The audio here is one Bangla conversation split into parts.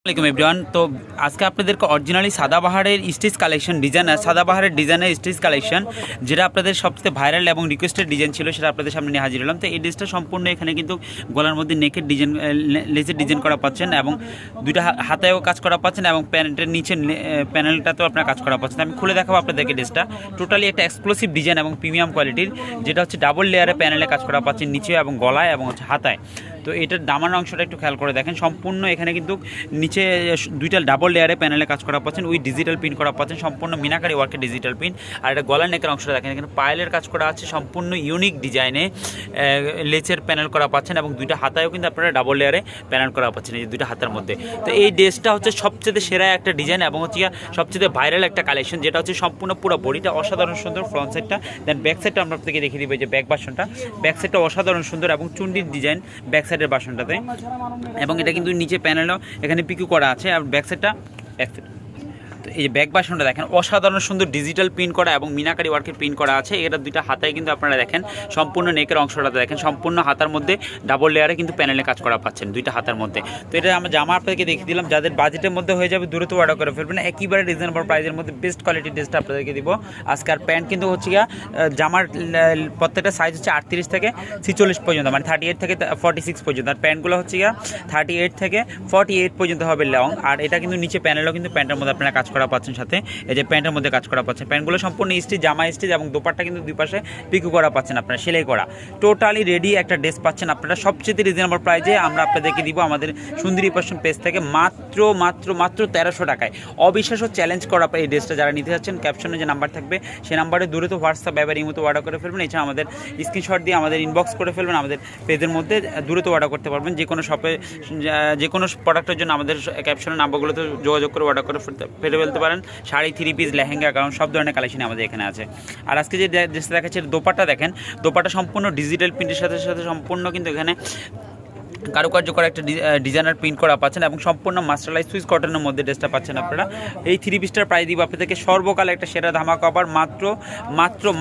আসসালামু আলাইকুম এভরিওয়ান। তো আজকে আপনাদেরকে অরিজিনালি সাদাবাহারের স্টিচ কালেকশন সাদাবাহারের ডিজাইনের স্টিচ কালেকশন, যেটা আপনাদের সবচেয়ে ভাইরাল এবং রিকোয়েস্টেড ডিজাইন ছিল, সেটা আপনাদের সামনে নিয়ে হাজির হলাম। তো এই ড্রেসটা সম্পূর্ণ এখানে কিন্তু গলার মধ্যে নেকের ডিজাইন, লেসের ডিজাইন করা পাচ্ছেন এবং দুইটা হাতায়ও কাজ করা পাচ্ছেন এবং প্যান্টের নিচে প্যানেলটাতেও আপনার কাজ করা পাচ্ছেন। আমি খুলে দেখাবো আপনাদেরকে ড্রেসটা। টোটালি একটা এক্সক্লুসিভ ডিজাইন এবং প্রিমিয়াম কোয়ালিটির, যেটা হচ্ছে ডাবল লেয়ারে প্যানেলে কাজ করা পাচ্ছেন নিচে এবং গলায় এবং হচ্ছে হাতায়। তো এটার দামার অংশটা একটু খেয়াল করে দেখেন, সম্পূর্ণ এখানে কিন্তু নিচে দুইটা ডাবল লেয়ারে প্যানেলে কাজ করা পাচ্ছেন, উই ডিজিটাল প্রিন্ট করা পাচ্ছেন, সম্পূর্ণ মিনাকারি ওয়ার্কের ডিজিটাল প্রিন্ট। আর এটা গলার নেকের অংশটা দেখেন, এখানে পায়েলের কাজ করা আছে সম্পূর্ণ ইউনিক ডিজাইনে, লেচের প্যানেল করা পাচ্ছেন এবং দুইটা হাতায়ও কিন্তু আপনারা ডাবল লেয়ারে প্যানেল করা পাচ্ছেন এই দুইটা হাতার মধ্যে। তো এই ড্রেসটা হচ্ছে সবচেয়ে সেরা একটা ডিজাইন এবং হচ্ছে সবচেয়ে ভাইরাল একটা কালেকশন, যেটা হচ্ছে সম্পূর্ণ পুরো বডিটা অসাধারণ সুন্দর, ফ্রন্ট সাইডটা, দেন ব্যাক সাইডটা আমরা আপনাকে দেখিয়ে দিব। যে ব্যাক বাসনটা, ব্যাক সাইডটা অসাধারণ সুন্দর এবং চুন্ডির ডিজাইন ব্যাক সাইডের বাসনটাতে, এবং এটা কিন্তু নিচে প্যানেলও এখানে পিকু করা আছে। আর ব্যাক সাইডটা তো এই যে ব্যাক বাসনটা দেখেন অসাধারণ সুন্দর ডিজিটাল প্রিন্ট করা এবং মিনাকারি ওয়ার্কের প্রিন্ট করা আছে। এটা দুইটা হাতায় কিন্তু আপনারা দেখেন সম্পূর্ণ নেকের অংশটাতে দেখেন সম্পূর্ণ হাতার মধ্যে ডাবল লেয়ারে কিন্তু প্যানেলে কাজ করা পাচ্ছেন দুইটা হাতার মধ্যে। তো এটা আমরা জামা আপনাদেরকে দেখিয়ে দিলাম, যাদের বাজেটের মধ্যে হয়ে যাবে দ্রুত অর্ডার করে ফেলবেন, একেবারে রিজনেবল প্রাইসের মধ্যে বেস্ট কোয়ালিটির ড্রেসটা আপনাদেরকে দিব আজকে। আর প্যান্ট কিন্তু হচ্ছে জামার প্রত্যেকটা সাইজ হচ্ছে 38 থেকে 46 পর্যন্ত, মানে 38 থেকে 46 পর্যন্ত। আর প্যান্টগুলো হচ্ছে 38 থেকে 48 পর্যন্ত হবে লং। আর এটা কিন্তু নিচে প্যানেলও কিন্তু প্যান্টের মধ্যে আপনারা কাজ করা পাচ্ছেন, সাথে এই যে প্যান্টের মধ্যে কাজ করা পাচ্ছেন। প্যান্টগুলো সম্পূর্ণ স্টিচ, জামা স্টিচ এবং দোপাট্টা কিন্তু দুই পাশে পিকু করা পাচ্ছেন, আপনারা সেলাই করা। টোটালি রেডি একটা ড্রেস পাচ্ছেন আপনারা সবচেয়ে রিজনেবল প্রাইসে। আমরা আপনাদেরকে দিব আমাদের সুন্দরী ফ্যাশন পেজ থেকে মাত্র 1300 টাকায়। অবিশ্বাস্য চ্যালেঞ্জ করা এই ড্রেসটা যারা নিতে যাচ্ছেন, ক্যাপশনে যে নাম্বার থাকবে সেই নাম্বারে দ্রুত হোয়াটসঅ্যাপ ব্যবহার ইমোতে অর্ডার করে ফেলবেন। এছাড়া আমাদের স্ক্রিনশট দিয়ে আমাদের ইনবক্স করে ফেলবেন, আমাদের পেজের মধ্যে দ্রুত অর্ডার করতে পারবেন। যে কোনো শপে যে কোনো প্রোডাক্টের জন্য আমাদের ক্যাপশনের নাম্বারগুলোতে যোগাযোগ করে অর্ডার করে ফেলতে পারেন। শাড়ি, থ্রি পিস, লেহেঙ্গা, কারণ সব ধরনের কালেকশন আমাদের এখানে আছে। আর আজকে যে ড্রেসটা দেখাচ্ছে দোপাট্টা দেখেন, দোপাট্টা সম্পূর্ণ ডিজিটাল প্রিন্টের সাথে সাথে সম্পূর্ণ কিন্তু এখানে কারুকার্য করা একটা ডিজাইনার প্রিন্ট করা পাচ্ছেন এবং সম্পূর্ণ মাস্টারলাইজ সুইস কটনের মধ্যে ড্রেসটা পাচ্ছেন আপনারা। এই থ্রি পিসটার প্রাইস দিব আপনাদেরকে সর্বকালে একটা সেরা ধামাকা অফার মাত্র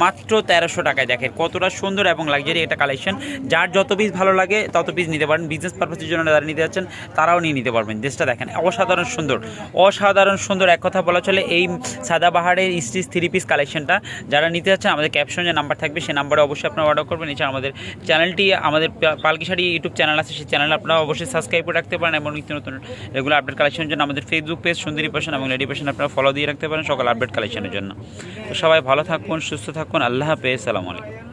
1300 টাকায়। দেখেন কতটা সুন্দর এবং লাক্সারি একটা কালেকশন। যার যত পিস ভালো লাগে তত পিস নিতে পারেন। বিজনেস পারপাসের জন্য যারা নিতে যাচ্ছেন তারাও নিয়ে নিতে পারবেন। ড্রেসটা দেখেন অসাধারণ সুন্দর, অসাধারণ সুন্দর। এক কথা বলা চলে এই সাদাবাহারের স্টিচ থ্রি পিস কালেকশনটা যারা নিতে যাচ্ছেন, আমাদের ক্যাপশনে যে নাম্বার থাকবে সেই নাম্বারে অবশ্যই আপনারা অর্ডার করবেন। এছাড়া আমাদের চ্যানেলটি, আমাদের পালকি শাড়ি ইউটিউব চ্যানেল আছে, সেই চ্যানেল আপনারা অবশ্যই সাবস্ক্রাইব করে রাখতে পারেন এবং নিত্য নতুন রেগুলার আপডেট কালেকশনের জন্য আমাদের ফেসবুক পেজ সুন্দরী ফ্যাশন এবং লেডি ফ্যাশন আপনারা ফলো দিয়ে রাখতে পারেন সকল আপডেট কালেকশনের জন্য। তো সবাই ভালো থাকুন, সুস্থ থাকুন, আল্লাহ হাফেজ, আসসালামু আলাইকুম।